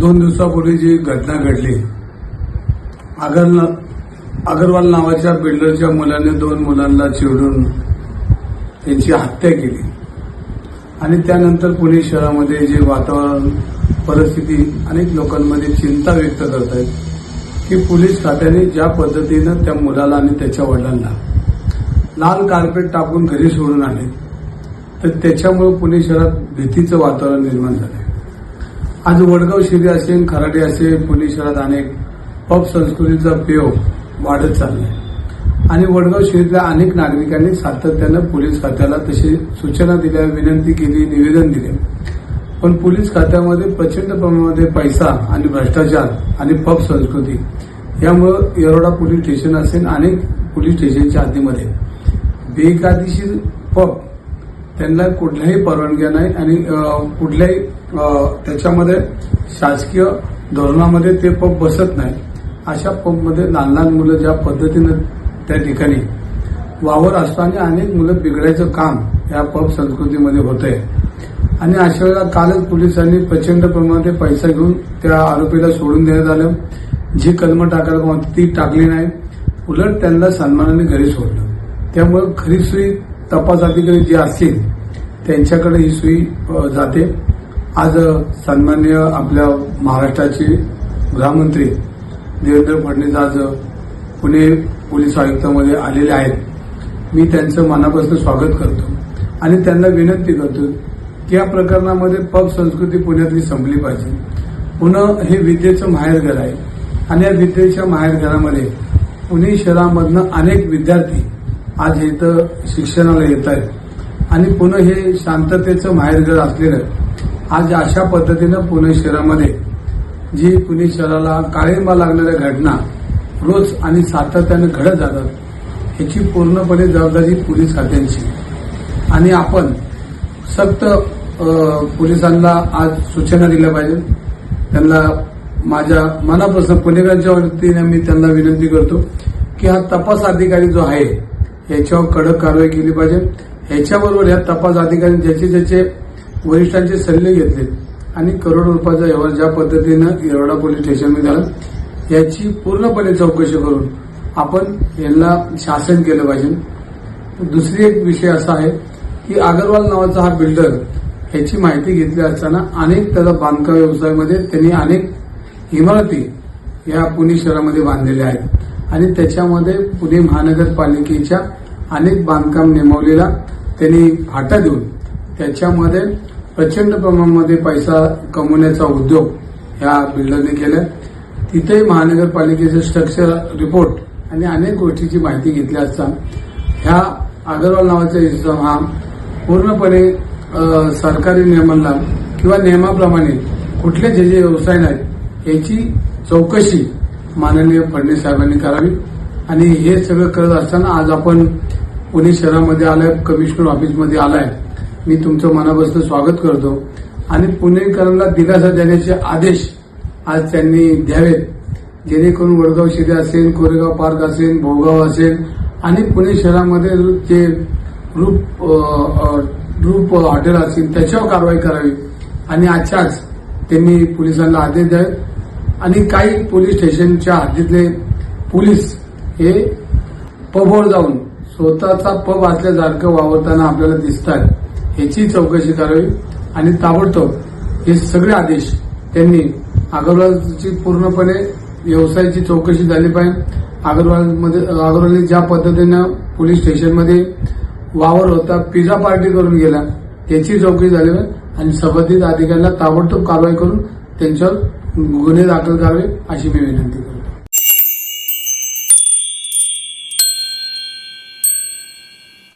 2 दिवसापूर्वी जी घटना घडली, अगरवाल नावाच्या बिल्डरच्या मुलाने 2 मुलांना चिरडून त्यांची हत्या केली आणि त्यानंतर पुणे शहरामध्ये जे वातावरण परिस्थिती अनेक लोकांमध्ये चिंता व्यक्त करत आहेत की पोलीस खात्याने ज्या पद्धतीनं त्या मुलाला आणि त्याच्या वडिलांना लाल कार्पेट टाकून घरी सोडून आले, तर त्याच्यामुळे पुणे शहरात भीतीचं वातावरण निर्माण झालं. आज वडगाव शिरी असेल, खराडे असेल, पुणे शहरात अनेक पब संस्कृतीचा प्रयोग वाढत चाललाय आणि वडगाव शहरातल्या अनेक नागरिकांनी सातत्यानं पोलीस खात्याला तशी सूचना दिल्या, विनंती केली, निवेदन दिले. पण पोलीस खात्यामध्ये प्रचंड प्रमाणामध्ये पैसा आणि भ्रष्टाचार आणि पब संस्कृती यामुळे येरवडा पोलीस स्टेशन असेल, अनेक पोलीस स्टेशनच्या हद्दीमध्ये बेकायदेशीर पब त्यांना कुठल्याही परवानग्या नाही आणि कुठल्याही त्याच्यामध्ये शासकीय धोरणामध्ये ते पब बसत नाही. अशा पबमध्ये लहान लहान मुलं ज्या पद्धतीनं त्या ठिकाणी वावर असतो आणि अनेक मुलं बिघडायचं काम या पब संस्कृतीमध्ये होतंय. आणि अशा वेळेला कालच पोलिसांनी प्रचंड प्रमाणात पैसा घेऊन त्या आरोपीला सोडून देण्यात आलं. जी कलमं टाकायला ती टाकली नाही, उलट त्यांना सन्मानाने घरी सोडलं. त्यामुळे खरी सुई तपास अधिकारी जे असतील त्यांच्याकडे ही सुई जाते. आज सन्माननीय आपल्या महाराष्ट्राचे गृहमंत्री देवेंद्र फडणवीस आज पुणे पोलीस आयुक्तामध्ये आलेले आहेत. मी त्यांचं मनापासून स्वागत करतो आणि त्यांना विनंती करतो की या प्रकरणामध्ये पब संस्कृती पुण्यातली संपली पाहिजे. पुणे हे विद्येचं माहेरघर आहे आणि या विद्येच्या माहेरघरामध्ये पुणे शहरामधनं अनेक विद्यार्थी आज इथं शिक्षणाला येत आहेत आणि पुणे हे शांततेचं माहेरघर असलेलं आज अशा पद्धतीनं पुणे शहरामध्ये जी पुणे शहराला काळिंबा लागणाऱ्या घटना रोज आणि सातत्यानं घडत जातात याची पूर्णपणे जबाबदारी पोलीस खात्यांची आणि आपण सक्त पोलिसांना आज सूचना दिल्या पाहिजे. त्यांना माझ्या मनापासून पुणेकरांच्या वतीने मी त्यांना विनंती करतो की हा तपास अधिकारी जो आहे याच्यावर कडक कारवाई केली पाहिजे. याच्याबरोबर या तपास अधिकाऱ्यांनी ज्याचे ज्याचे वरिष्ठांचे सल्ले घेतले आणि करोडो रुपयाचा व्यवहार ज्या पद्धतीनं येरवडा पोलीस स्टेशनमध्ये झाला याची पूर्णपणे चौकशी करून आपण यांना शासन केलं पाहिजे. दुसरी एक विषय असा आहे की अगरवाल नावाचा हा बिल्डर याची माहिती घेतली असताना अनेक त्याचा बांधकाम व्यवसायामध्ये त्यांनी अनेक इमारती या पुणे शहरामध्ये बांधलेल्या आहेत आणि त्याच्यामध्ये पुणे महानगरपालिकेच्या अनेक बांधकाम नेमवलेला त्यांनी फाटा देऊन त्याच्यामध्ये प्रचंड प्रमाणामध्ये पैसा कमवण्याचा उद्योग ह्या बिल्डरने केला. तिथेही महानगरपालिकेचं स्ट्रक्चर रिपोर्ट आणि अनेक गोष्टीची माहिती घेतली असता ह्या अगरवाल नावाचा इसम हा पूर्णपणे सरकारी नियमांना किंवा नियमाप्रमाणे कुठले जे जे व्यवसाय नाहीत याची चौकशी माननीय फडणवीस साहेबांनी करावी. आणि हे सगळं करत असताना आज आपण पुणे शहरामध्ये आलाय, कमिशनर ऑफिसमध्ये आलाय. मी तुमचं मनापासून स्वागत करतो आणि पुणेकरांना दिलासा देण्याचे आदेश आज त्यांनी द्यावेत, जेणेकरून वडगाव शिरी असेल, कोरेगाव पार्क असेल, भोगाव असेल आणि पुणे शहरामध्ये जे ग्रुप हॉटेल असतील त्याच्यावर कारवाई करावी. आणि आजच्याच त्यांनी पोलिसांना आदेश द्यावे आणि काही पोलीस स्टेशनच्या हद्दीतले पोलीस हे पबवर जाऊन स्वतःचा पब असल्यासारखं वावरताना आपल्याला दिसतात याची चौकशी करावी आणि ताबडतोब हे सगळे आदेश त्यांनी अगरवालची पूर्णपणे व्यवसायाची चौकशी झाली पाहिजे. अगरवालने ज्या पद्धतीनं पोलीस स्टेशनमध्ये वावर होता, पिझ्झा पार्टी करून गेला, त्याची चौकशी झाली पाहिजे आणि संबंधित अधिकाऱ्यांना ताबडतोब कारवाई करून त्यांच्यावर गुन्हे दाखल करावे अशी मी विनंती करतो.